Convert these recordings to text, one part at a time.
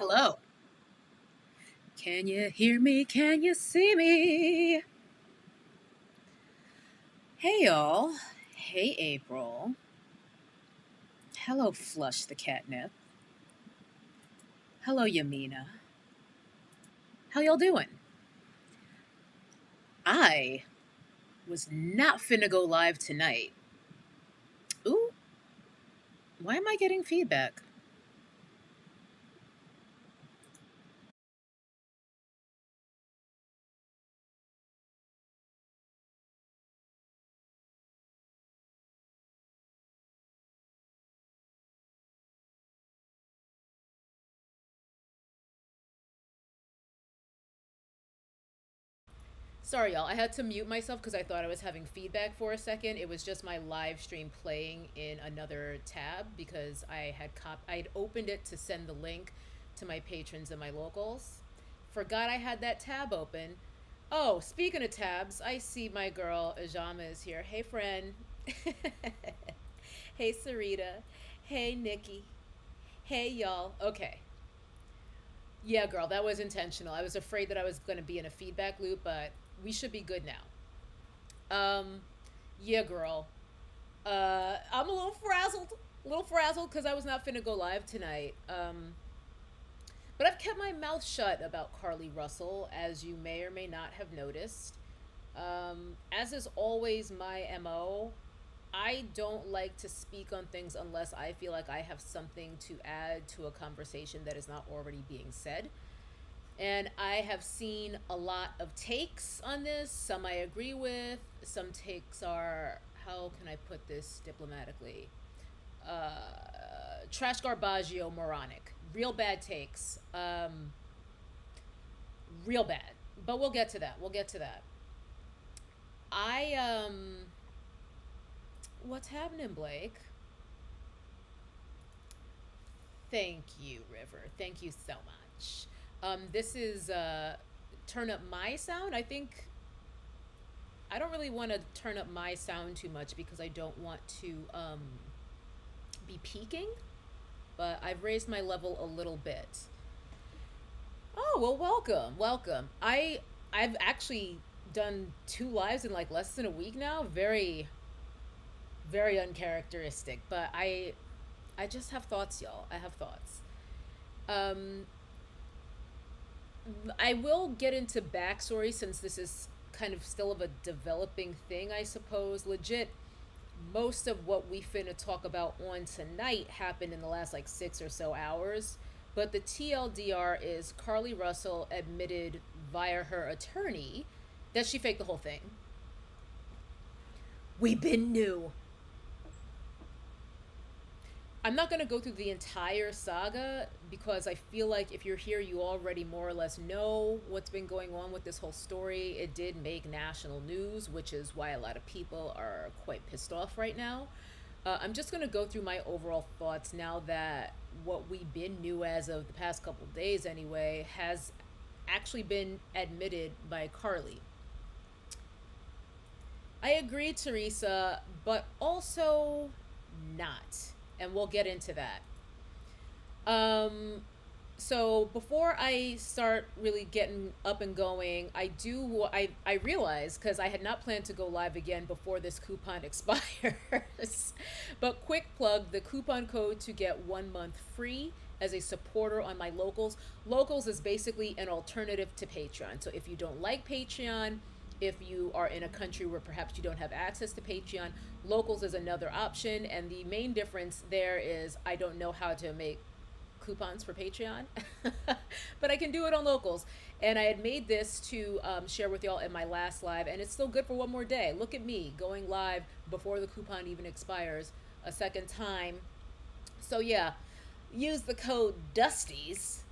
Hello. Can you hear me? Can you see me? Hey, y'all. Hey, April. Hello, Flush the Catnip. Hello, Yamina. How y'all doing? I was not finna go live tonight. Ooh, why am I getting feedback? Sorry, y'all. I had to mute myself because I thought I was having feedback for a second. It was just my live stream playing in another tab because I'd opened it to send the link to my patrons and my locals. Forgot I had that tab open. Oh, speaking of tabs, I see my girl Ajama is here. Hey, friend. Hey, Sarita. Hey, Nikki. Hey, y'all. Okay. Yeah, girl, that was intentional. I was afraid that I was going to be in a feedback loop, but we should be good now. Um, yeah, girl. I'm a little frazzled because I was not finna go live tonight. But I've kept my mouth shut about Carlee Russell, as you may or may not have noticed. As is always my MO, I don't like to speak on things unless I feel like I have something to add to a conversation that is not already being said. And I have seen a lot of takes on this. Some I agree with. Some takes are, how can I put this diplomatically? Trash garbaggio moronic. Real bad takes. Real bad. But we'll get to that. We'll get to that. I what's happening, Blake? Thank you, River. Thank you so much. This is turn up my sound. I don't really want to turn up my sound too much because I don't want to be peaking, but I've raised my level a little bit. Oh, well, welcome. Welcome. I've actually done two lives in like less than a week now. Very uncharacteristic, but I just have thoughts, y'all. I have thoughts. Um I will get into backstory since this is kind of still of a developing thing, I suppose. Legit, most of what we finna talk about on tonight happened in the last like 6 or so hours. But the TLDR is Carlee Russell admitted via her attorney that she faked the whole thing. We been new. I'm not going to go through the entire saga because I feel like if you're here, you already more or less know what's been going on with this whole story. It did make national news, which is why a lot of people are quite pissed off right now. I'm just going to go through my overall thoughts now that what we've been new as of the past couple of days, anyway, has actually been admitted by Carlee. I agree, Teresa, but also not. And we'll get into that. Um, so before I start really getting up and going, I realize because I had not planned to go live again before this coupon expires. But quick plug, the coupon code to get 1 month free as a supporter on my locals. Locals is basically an alternative to Patreon. So if you don't like Patreon, if you are in a country where perhaps you don't have access to Patreon, locals is another option. And the main difference there is I don't know how to make coupons for Patreon, but I can do it on locals. And I had made this to share with y'all in my last live, and it's still good for one more day. Look at me going live before the coupon even expires a second time. So yeah, use the code DUSTIES.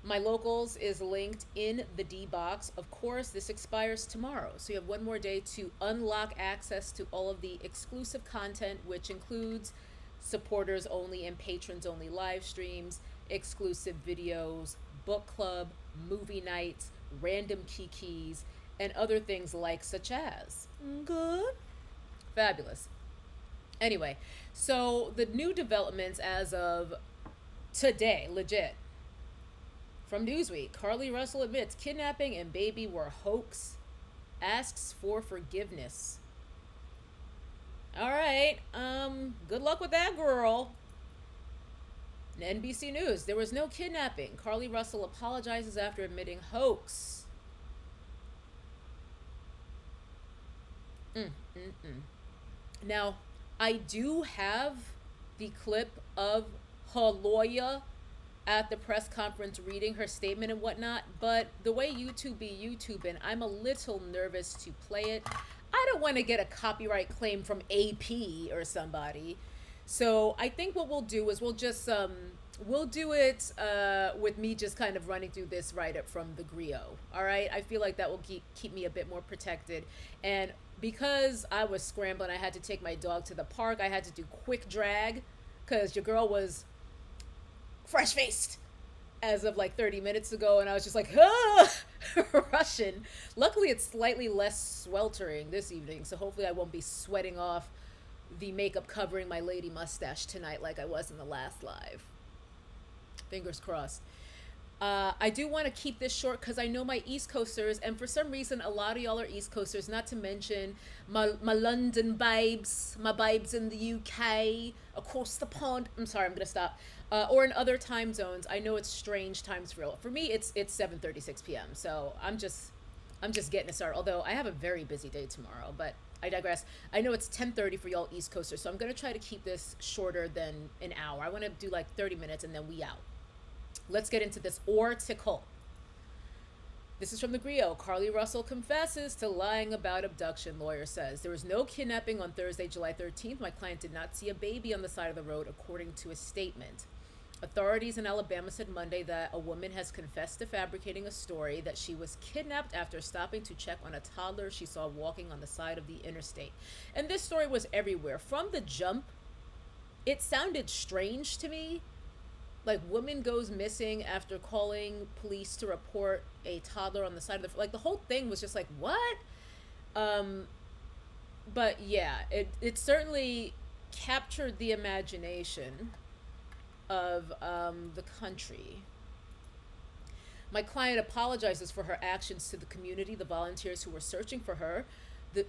My locals is linked in the D box. Of course, this expires tomorrow. So you have one more day to unlock access to all of the exclusive content, which includes supporters only and patrons only live streams, exclusive videos, book club, movie nights, random kikis, and other things like such as. Good? Fabulous. Anyway, so the new developments as of today, legit. From Newsweek, Carlee Russell admits kidnapping and baby were hoax, asks for forgiveness. All right. Good luck with that, girl. NBC News, there was no kidnapping. Carlee Russell apologizes after admitting hoax. Mm, mm, mm. Now, I do have the clip of her lawyer at the press conference reading her statement and whatnot, but the way YouTube be YouTubing, I'm a little nervous to play it. I don't want to get a copyright claim from AP or somebody. So I think what we'll do is we'll do it with me just kind of running through this write up from the griot. All right, I feel like that will keep me a bit more protected. And because I was scrambling, I had to take my dog to the park. I had to do quick drag because your girl was fresh faced as of like 30 minutes ago, and I was just like, ah, rushing. Luckily, it's slightly less sweltering this evening, so hopefully I won't be sweating off the makeup covering my lady mustache tonight like I was in the last live. Fingers crossed. I do want to keep this short because I know my East Coasters, and for some reason, a lot of y'all are East Coasters, not to mention my London babes, my babes in the UK, across the pond. I'm sorry, I'm going to stop. Or in other time zones. I know it's strange times for y'all. For me, it's 7:36 p.m., so I'm just getting it started. Although I have a very busy day tomorrow, but I digress. I know it's 10:30 for y'all East Coasters, so I'm going to try to keep this shorter than an hour. I want to do like 30 minutes and then we out. Let's get into this article. This is from the griot. Carlee Russell confesses to lying about abduction, lawyer says. There was no kidnapping on Thursday, July 13th. My client did not see a baby on the side of the road, according to a statement. Authorities in Alabama said Monday that a woman has confessed to fabricating a story that she was kidnapped after stopping to check on a toddler she saw walking on the side of the interstate. And this story was everywhere. From the jump, it sounded strange to me. Like, woman goes missing after calling police to report a toddler on the side of the... Like, the whole thing was just like, what? But, yeah, it certainly captured the imagination of the country. My client apologizes for her actions to the community, the volunteers who were searching for her,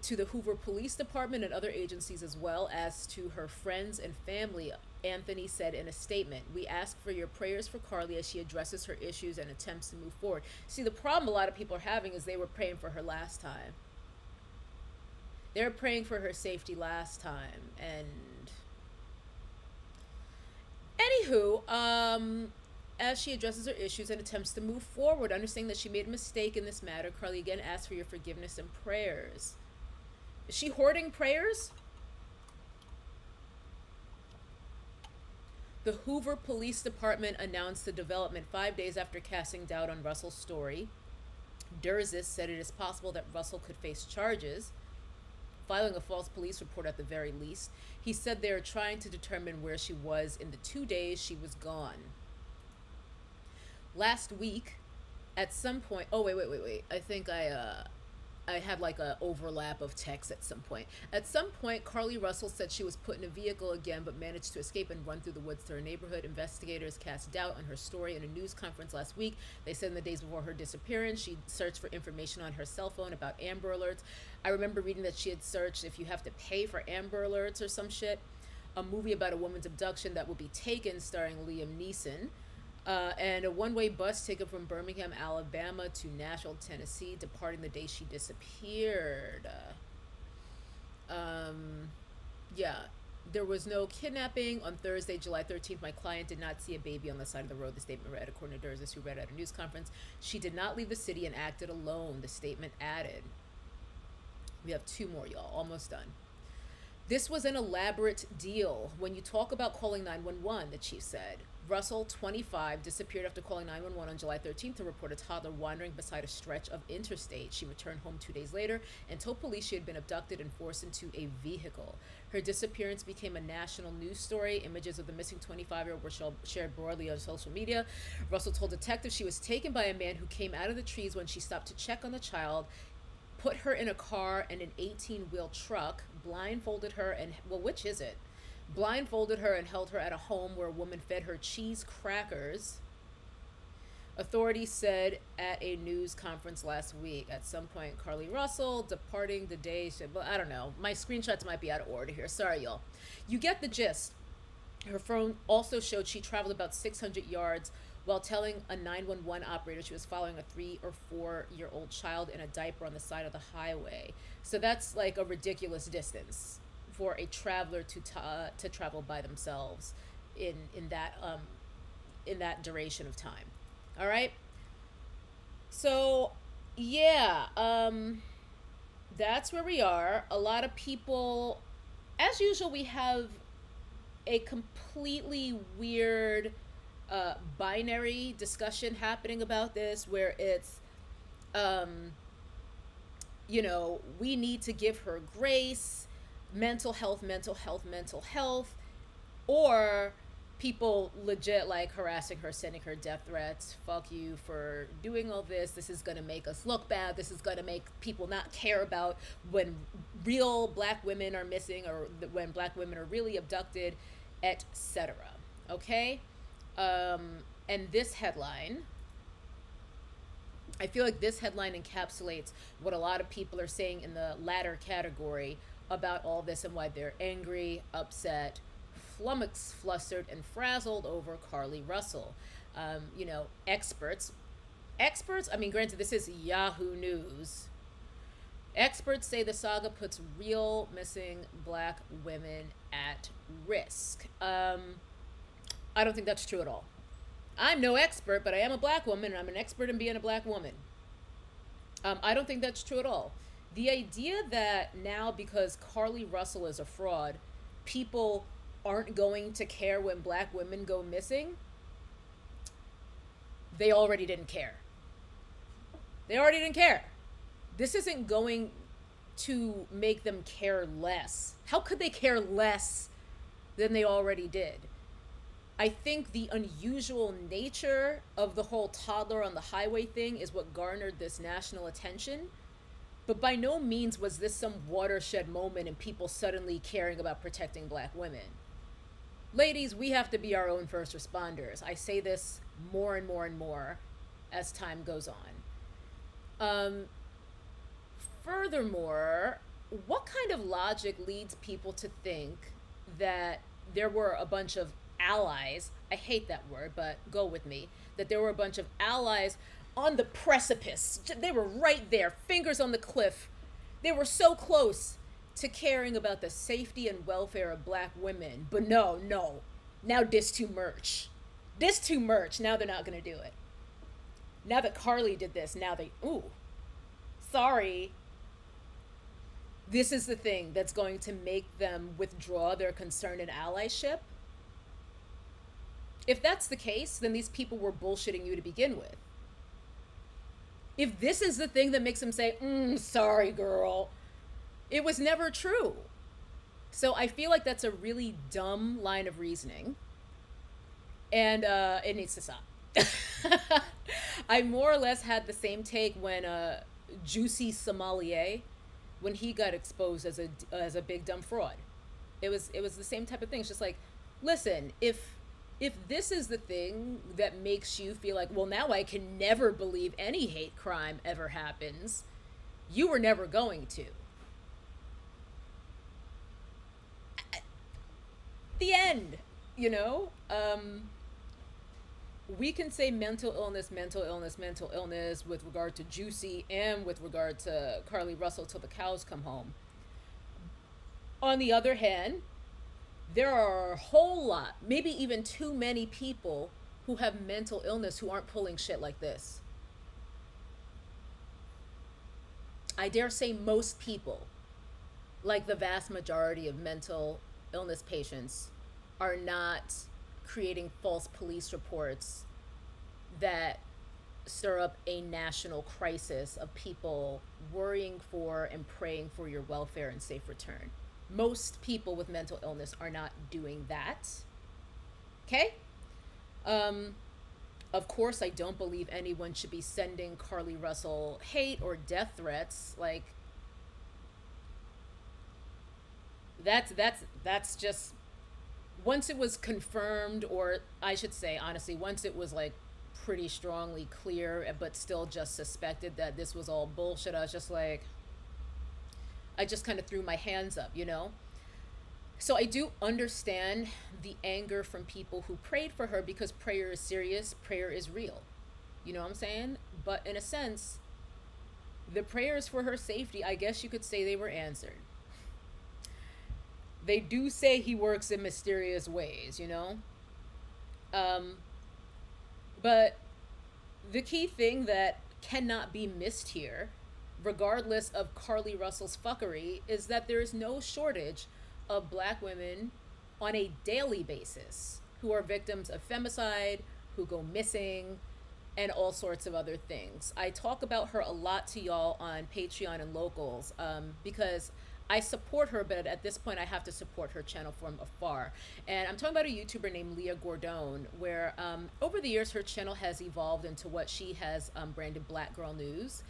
to the Hoover Police Department and other agencies, as well as to her friends and family, Anthony said in a statement. We ask for your prayers for Carlee as she addresses her issues and attempts to move forward. See, the problem a lot of people are having is they were praying for her last time. They were praying for her safety last time. And anywho, as she addresses her issues and attempts to move forward, understanding that she made a mistake in this matter, Carlee again asks for your forgiveness and prayers. Is she hoarding prayers? The Hoover Police Department announced the development 5 days after casting doubt on Russell's story. Durzis said it is possible that Russell could face charges, filing a false police report at the very least. He said they are trying to determine where she was in the 2 days she was gone. Last week, at some point... Oh, wait. I think I had like a overlap of text at some point. At some point, Carlee Russell said she was put in a vehicle again, but managed to escape and run through the woods to her neighborhood. Investigators cast doubt on her story in a news conference last week. They said in the days before her disappearance, she searched for information on her cell phone about Amber Alerts. I remember reading that she had searched if you have to pay for Amber Alerts or some shit. A movie about a woman's abduction that will be taken, starring Liam Neeson. And a one-way bus ticket from Birmingham, Alabama to Nashville, Tennessee, departing the day she disappeared. Yeah, there was no kidnapping on Thursday, July 13th. My client did not see a baby on the side of the road, the statement read, according to Durzis, who read at a news conference. She did not leave the city and acted alone, the statement added. We have two more, y'all. Almost done. This was an elaborate deal. When you talk about calling 911, the chief said. Russell, 25, disappeared after calling 911 on July 13th to report a toddler wandering beside a stretch of interstate. She returned home 2 days later and told police she had been abducted and forced into a vehicle. Her disappearance became a national news story. Images of the missing 25-year-old were shared broadly on social media. Russell told detectives she was taken by a man who came out of the trees when she stopped to check on the child, put her in a car and an 18-wheel truck, blindfolded her and, well, which is it? Blindfolded her and held her at a home where a woman fed her cheese crackers. Authorities said at a news conference last week. At some point, Carlee Russell departing the day. But I don't know. My screenshots might be out of order here. Sorry, y'all. You get the gist. Her phone also showed she traveled about 600 yards while telling a 911 operator she was following a 3 or 4 year old child in a diaper on the side of the highway. So that's like a ridiculous distance for a traveler to travel by themselves in that duration of time. All right. So yeah, that's where we are. A lot of people, as usual, we have a completely weird binary discussion happening about this where it's we need to give her grace, mental health, mental health, mental health, or people legit like harassing her, sending her death threats. Fuck you for doing all this. This is going to make us look bad. This is going to make people not care about when real black women are missing or when black women are really abducted, etc. Okay? And this headline, I feel like this headline encapsulates what a lot of people are saying in the latter category about all this and why they're angry, upset, flummoxed, flustered, and frazzled over Carlee Russell. Experts, I mean, granted, this is Yahoo News. Experts say the saga puts real missing black women at risk. I don't think that's true at all. I'm no expert, but I am a black woman, and I'm an expert in being a black woman. I don't think that's true at all. The idea that now, because Carlee Russell is a fraud, people aren't going to care when black women go missing, they already didn't care. They already didn't care. This isn't going to make them care less. How could they care less than they already did? I think the unusual nature of the whole toddler on the highway thing is what garnered this national attention. But by no means was this some watershed moment and people suddenly caring about protecting black women. Ladies, we have to be our own first responders. I say this more and more and more as time goes on. Furthermore, what kind of logic leads people to think that there were a bunch of allies, I hate that word, but go with me, that there were a bunch of allies on the precipice. They were right there, fingers on the cliff. They were so close to caring about the safety and welfare of black women. But no. Now this too much. Now they're not going to do it. Now that Carlee did this, now sorry. This is the thing that's going to make them withdraw their concern and allyship. If that's the case, then these people were bullshitting you to begin with. If this is the thing that makes them say, sorry, girl, it was never true. So I feel like that's a really dumb line of reasoning. And it needs to stop. I more or less had the same take when Juicy Sommelier, when he got exposed as a big dumb fraud. It was the same type of thing. It's just like, listen, if this is the thing that makes you feel like, well, now I can never believe any hate crime ever happens, you were never going to. The end, we can say mental illness with regard to Juicy and with regard to Carlee Russell till the cows come home. On the other hand, there are a whole lot, maybe even too many people who have mental illness who aren't pulling shit like this. I dare say most people, like the vast majority of mental illness patients, are not creating false police reports that stir up a national crisis of people worrying for and praying for your welfare and safe return. Most people with mental illness are not doing that. Okay? Of course, I don't believe anyone should be sending Carlee Russell hate or death threats. Like, that's just, once it was confirmed, or I should say, honestly, once it was like pretty strongly clear, but still just suspected that this was all bullshit, I was just like, I just kind of threw my hands up, you know? So I do understand the anger from people who prayed for her, because prayer is serious, prayer is real. You know what I'm saying? But in a sense, the prayers for her safety, I guess you could say they were answered. They do say he works in mysterious ways, you know? Um, but the key thing that cannot be missed here, regardless of Carlee Russell's fuckery, is that there is no shortage of black women on a daily basis who are victims of femicide, who go missing, and all sorts of other things. I talk about her a lot to y'all on Patreon and Locals, because I support her, but at this point I have to support her channel from afar. And I'm talking about a YouTuber named Leah Gordone, where over the years her channel has evolved into what she has branded Black Girl News.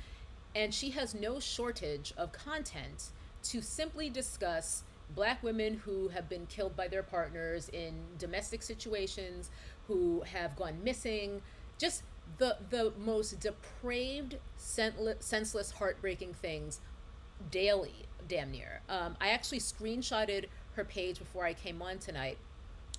And she has no shortage of content to simply discuss black women who have been killed by their partners in domestic situations, who have gone missing, just the most depraved, senseless, heartbreaking things daily, damn near. I actually screenshotted her page before I came on tonight,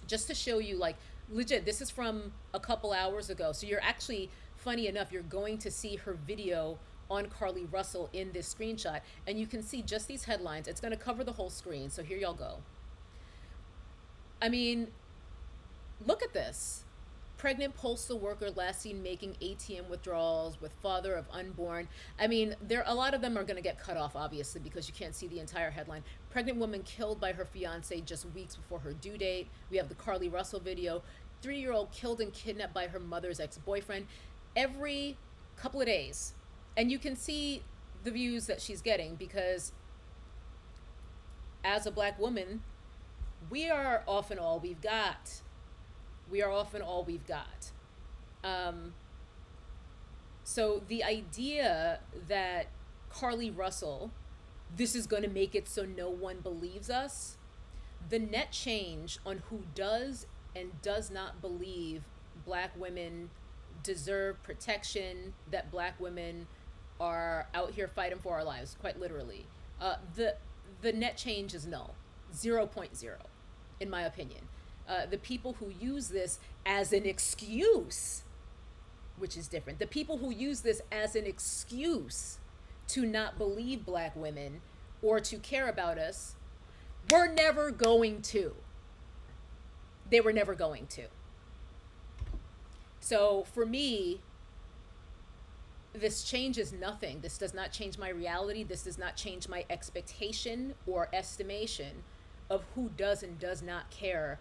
just to show you, like, legit, this is from a couple hours ago. So you're actually, funny enough, you're going to see her video on Carlee Russell in this screenshot, and you can see just these headlines. It's going to cover the whole screen, so here y'all go. I mean, look at this. Pregnant postal worker last seen making ATM withdrawals with father of unborn. I mean, a lot of them are going to get cut off, obviously, because you can't see the entire headline. Pregnant woman killed by her fiance just weeks before her due date. We have the Carlee Russell video. 3-year-old killed and kidnapped by her mother's ex-boyfriend. Every couple of days. And you can see the views that she's getting, because as a black woman, we are often all we've got. We are often all we've got. So the idea that Carlee Russell, this is going to make it so no one believes us, the net change on who does and does not believe black women deserve protection, that black women are out here fighting for our lives, quite literally. The net change is null, 0.0, in my opinion. The people who use this as an excuse, which is different, the people who use this as an excuse to not believe black women or to care about us, were never going to. They were never going to. So for me, this changes nothing. This does not change my reality. This does not change my expectation or estimation of who does and does not care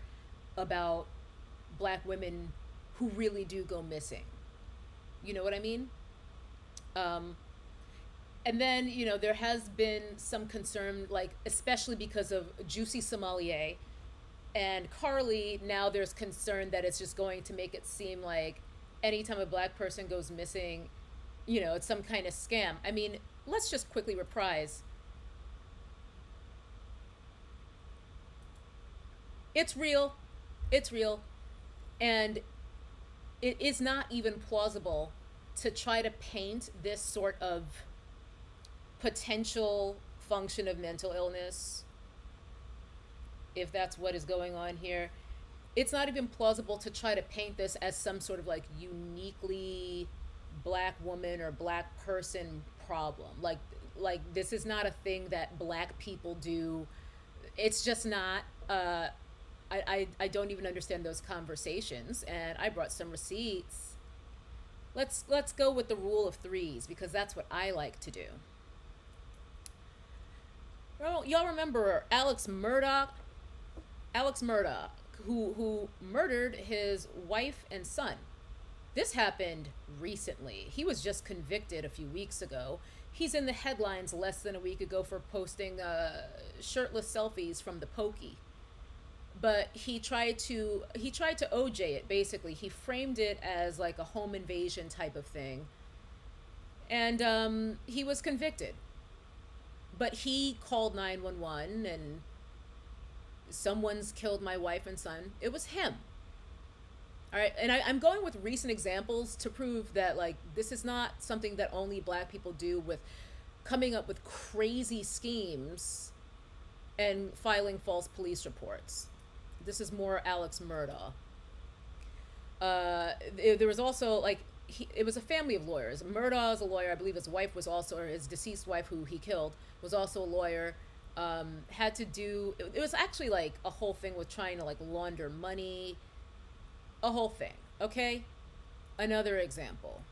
about black women who really do go missing. You know what I mean? And then, you know, there has been some concern, like, especially because of Juicy Sommelier and Carlee. Now there's concern that it's just going to make it seem like anytime a black person goes missing, you know, it's some kind of scam. I mean, let's just quickly reprise. It's real. It's real. And it is not even plausible to try to paint this sort of potential function of mental illness, if that's what is going on here. It's not even plausible to try to paint this as some sort of like uniquely black woman or black person problem. Like this is not a thing that black people do. It's just not. I don't even understand those conversations, and I brought some receipts. Let's go with the rule of threes, because that's what I like to do. Well, y'all remember Alex Murdaugh? Alex Murdaugh, who murdered his wife and son. This happened recently. He was just convicted a few weeks ago. He's in the headlines less than a week ago for posting shirtless selfies from the pokey. But he tried to OJ it, basically. He framed it as like a home invasion type of thing. And he was convicted. But he called 911 and someone's killed my wife and son. It was him. All right, and I'm going with recent examples to prove that like this is not something that only black people do with coming up with crazy schemes and filing false police reports. This is more Alex Murdaugh. There was also like it was a family of lawyers. Murdaugh is a lawyer. I believe his wife was also, or his deceased wife, who he killed, was also a lawyer. Had to do. It was actually like a whole thing with trying to like launder money. A whole thing. Okay. Another example.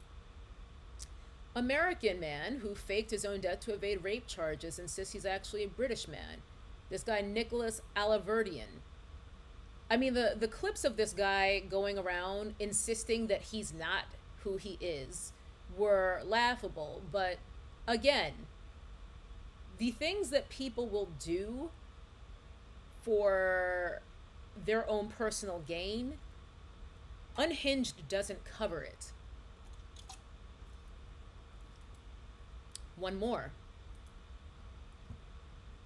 American man who faked his own death to evade rape charges insists he's actually a British man. This guy Nicholas Alaverdian. I mean, the clips of this guy going around insisting that he's not who he is were laughable. But again, the things that people will do for their own personal gain, Unhinged doesn't cover it. One more.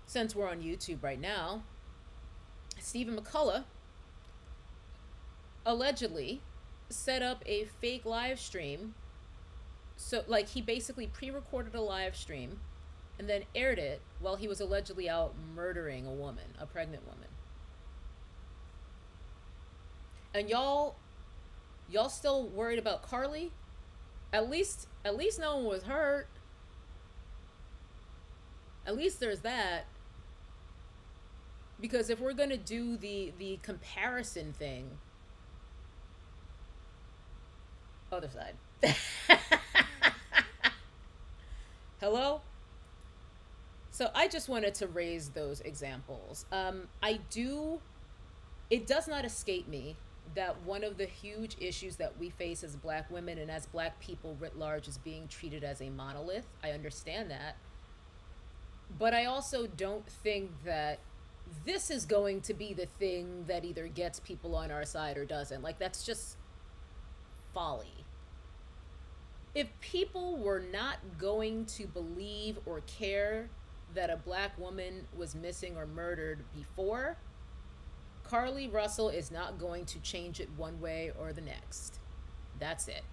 Since we're on YouTube right now, Stephen McCullough allegedly set up a fake live stream. So, like, he basically pre-recorded a live stream and then aired it while he was allegedly out murdering a woman, a pregnant woman. And y'all still worried about Carlee? At least no one was hurt. At least there's that. Because if we're gonna do the comparison thing, other side. Hello? So I just wanted to raise those examples. It does not escape me that one of the huge issues that we face as black women and as black people writ large is being treated as a monolith. I understand that. But I also don't think that this is going to be the thing that either gets people on our side or doesn't. Like, that's just folly. If people were not going to believe or care that a black woman was missing or murdered before, Carlee Russell is not going to change it one way or the next. That's it.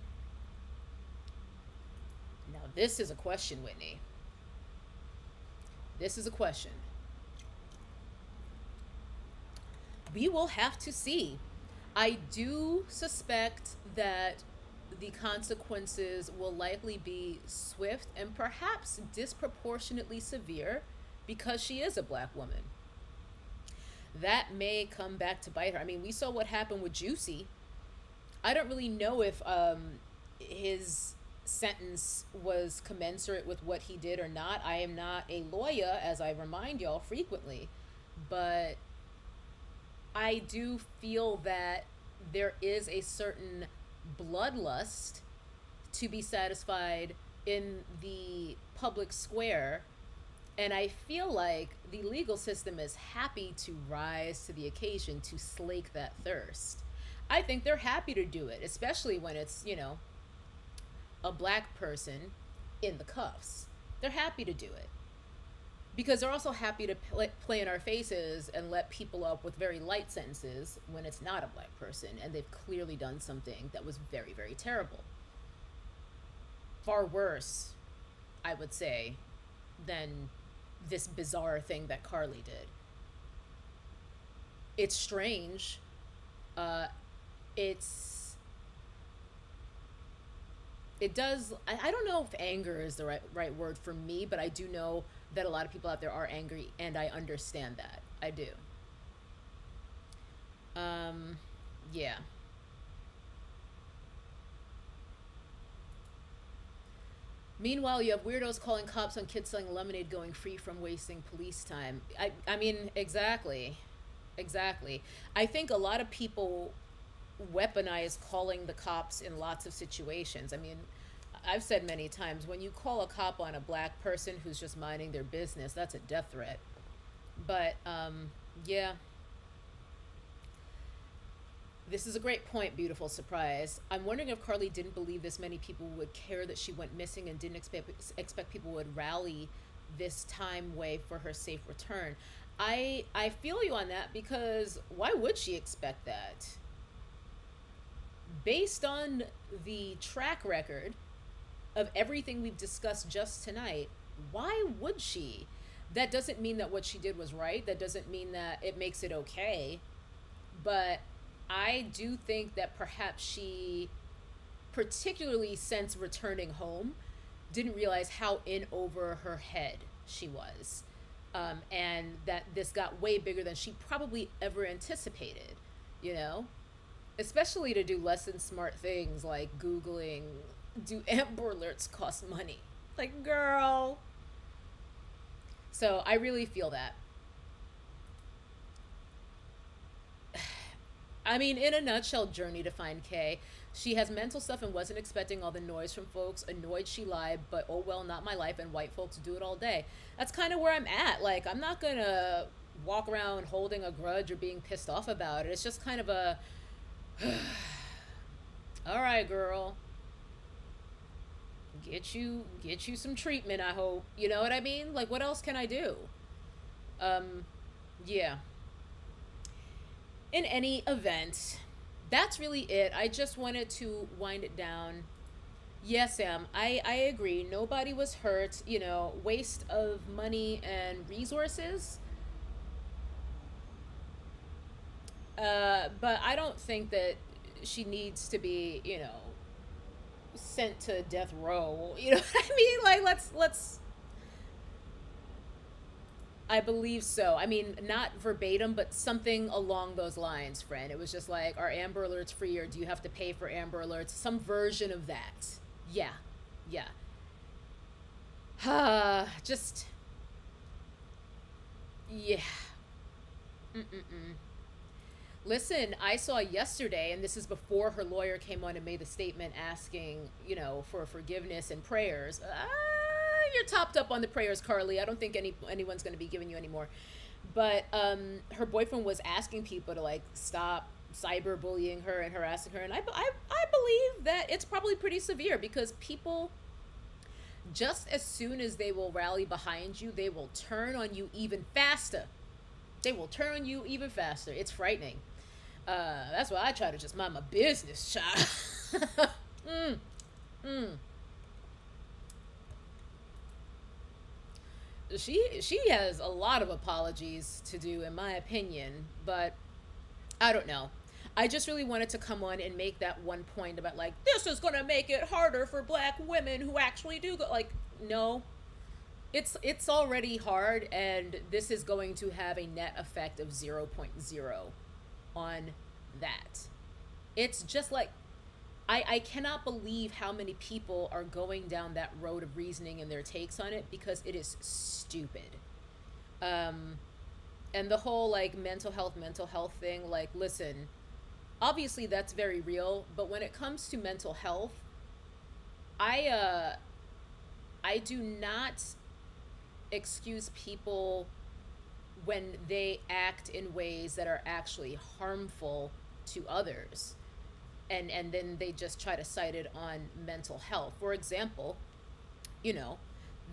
Now, this is a question, Whitney. This is a question. We will have to see. I do suspect that the consequences will likely be swift and perhaps disproportionately severe because she is a black woman. That may come back to bite her. I mean, we saw what happened with Juicy. I don't really know if his sentence was commensurate with what he did or not. I am not a lawyer, as I remind y'all frequently, but I do feel that there is a certain bloodlust to be satisfied in the public square, and I feel like the legal system is happy to rise to the occasion to slake that thirst. I think they're happy to do it, especially when it's, a black person in the cuffs. They're happy to do it because they're also happy to play in our faces and let people up with very light sentences when it's not a black person and they've clearly done something that was very, very terrible. Far worse, I would say, than this bizarre thing that Carlee did. It's strange. It does. I don't know if anger is the right word for me, but I do know that a lot of people out there are angry, and I understand that. I do. Yeah. Meanwhile, you have weirdos calling cops on kids selling lemonade going free from wasting police time. I mean, exactly. I think a lot of people weaponize calling the cops in lots of situations. I mean, I've said many times, when you call a cop on a black person who's just minding their business, that's a death threat. But, yeah. This is a great point, beautiful surprise. I'm wondering if Carlee didn't believe this many people would care that she went missing and didn't expect people would rally this time way for her safe return. I feel you on that, because why would she expect that? based on the track record of everything we've discussed just tonight, why would she? That doesn't mean that what she did was right. That doesn't mean that it makes it okay. But I do think that perhaps she, particularly since returning home, didn't realize how in over her head she was. And that this got way bigger than she probably ever anticipated, you know? Especially to do less than smart things like Googling, do Amber Alerts cost money? Like, girl. So I really feel that. I mean, in a nutshell, journey to find Kay. She has mental stuff and wasn't expecting all the noise from folks. Annoyed she lied, but oh well, not my life, and white folks do it all day. That's kind of where I'm at. Like, I'm not gonna walk around holding a grudge or being pissed off about it. It's just kind of a, all right, girl, get you some treatment, I hope. You know what I mean? Like, what else can I do? Yeah. In any event, that's really it. I just wanted to wind it down. Yes, Sam, I agree. Nobody was hurt, waste of money and resources. But I don't think that she needs to be, sent to death row. You know what I mean? Like, let's I believe so. I mean, not verbatim, but something along those lines, friend. It was just like, are Amber Alerts free, or do you have to pay for Amber Alerts? Some version of that. Yeah. Yeah. Just, yeah. Mm-mm-mm. Listen, I saw yesterday, and this is before her lawyer came on and made the statement asking, for forgiveness and prayers. You're topped up on the prayers, Carlee. I don't think anyone's going to be giving you any more. But her boyfriend was asking people to, like, stop cyberbullying her and harassing her. And I believe that it's probably pretty severe, because people, just as soon as they will rally behind you, they will turn on you even faster. They will turn on you even faster. It's frightening. That's why I try to just mind my business, child. mm, mm. She has a lot of apologies to do, in my opinion, but I don't know. I just really wanted to come on and make that one point about, like, this is gonna make it harder for black women who actually do go, like, no. It's already hard, and this is going to have a net effect of 0.0 on that. It's just like, I cannot believe how many people are going down that road of reasoning and their takes on it, because it is stupid. And the whole, like, mental health thing, like, listen, obviously that's very real, but when it comes to mental health, I do not excuse people when they act in ways that are actually harmful to others, and then they just try to cite it on mental health. For example,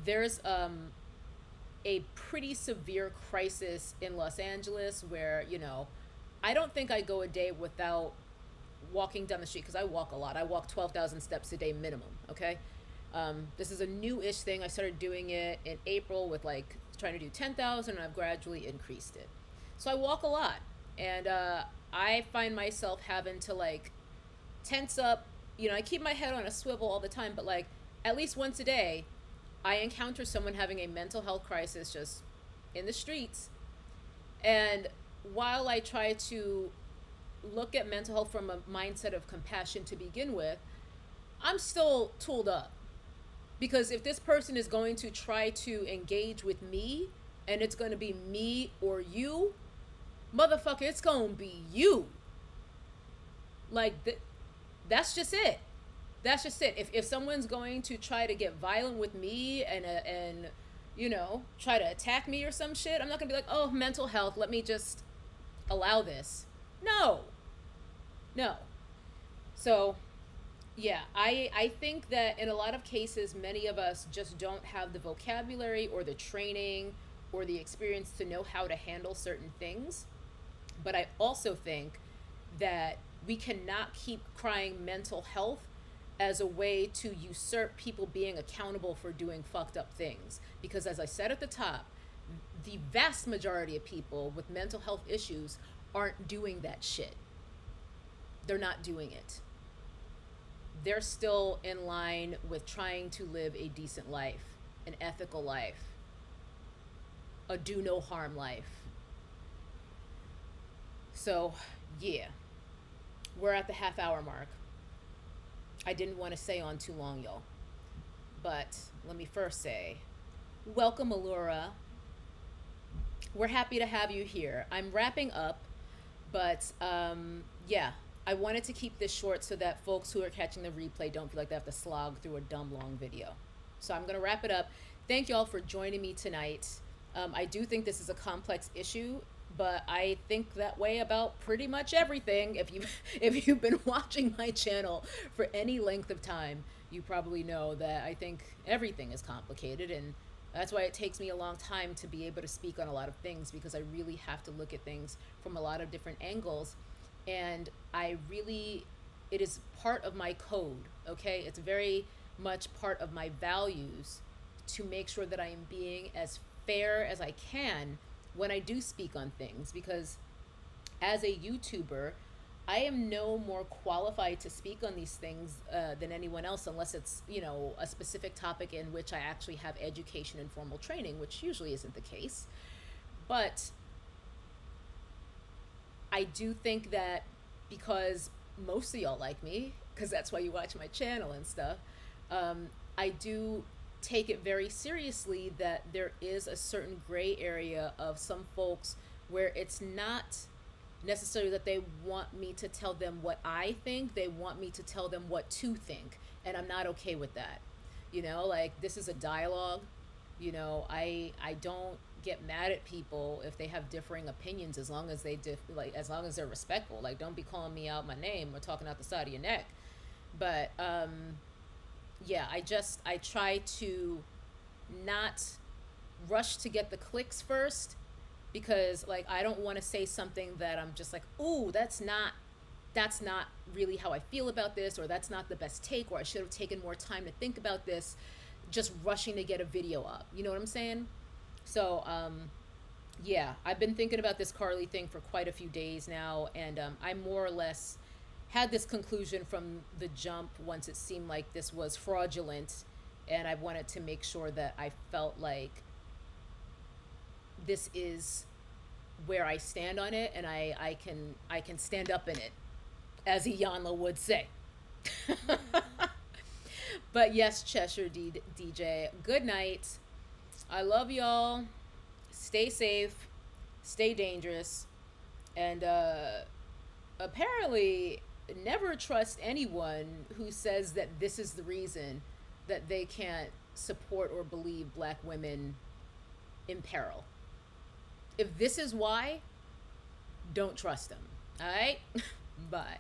there's a pretty severe crisis in Los Angeles where, I don't think I go a day without walking down the street, because I walk a lot. I walk 12,000 steps a day minimum, okay? This is a new-ish thing. I started doing it in April with, like, trying to do 10,000, and I've gradually increased it. So I walk a lot, and I find myself having to, like, tense up. I keep my head on a swivel all the time, but, like, at least once a day, I encounter someone having a mental health crisis just in the streets. And while I try to look at mental health from a mindset of compassion to begin with, I'm still tooled up. Because if this person is going to try to engage with me, and it's going to be me or you, motherfucker, it's going to be you. Like, that's just it. That's just it. If someone's going to try to get violent with me and try to attack me or some shit, I'm not going to be like, oh, mental health, let me just allow this. No. So, yeah, I think that in a lot of cases, many of us just don't have the vocabulary or the training or the experience to know how to handle certain things. But I also think that We cannot keep crying mental health as a way to usurp people being accountable for doing fucked up things. Because as I said at the top, the vast majority of people with mental health issues aren't doing that shit. They're not doing it. They're still in line with trying to live a decent life, an ethical life, a do no harm life. So, yeah, we're at the half-hour mark. I didn't want to stay on too long, y'all. But let me first say, welcome, Allura. We're happy to have you here. I'm wrapping up, but yeah, I wanted to keep this short so that folks who are catching the replay don't feel like they have to slog through a dumb long video. So I'm going to wrap it up. Thank y'all for joining me tonight. I do think this is a complex issue, but I think that way about pretty much everything. If you've been watching my channel for any length of time, you probably know that I think everything is complicated, and that's why it takes me a long time to be able to speak on a lot of things, because I really have to look at things from a lot of different angles. And it is part of my code, okay? It's very much part of my values to make sure that I am being as fair as I can when I do speak on things, because as a YouTuber, I am no more qualified to speak on these things than anyone else, unless it's, a specific topic in which I actually have education and formal training, which usually isn't the case. But I do think that because most of y'all like me, because that's why you watch my channel and stuff, I do take it very seriously that there is a certain gray area of some folks where it's not necessarily that they want me to tell them what I think, they want me to tell them what to think, and I'm not okay with that. Like, this is a dialogue. I don't get mad at people if they have differing opinions, as long as as long as they're respectful. Like, don't be calling me out my name or talking out the side of your neck. But yeah, I try to not rush to get the clicks first, because I don't want to say something that I'm just like, ooh, that's not really how I feel about this, or that's not the best take, or I should have taken more time to think about this, just rushing to get a video up. You know what I'm saying? So yeah, I've been thinking about this Carlee thing for quite a few days now, and I more or less had this conclusion from the jump once it seemed like this was fraudulent, and I wanted to make sure that I felt like this is where I stand on it, and I can stand up in it, as Iyanla would say. But yes, Cheshire DJ, good night. I love y'all. Stay safe, stay dangerous, and apparently never trust anyone who says that this is the reason that they can't support or believe Black women in peril. If this is why, don't trust them. All right? Bye.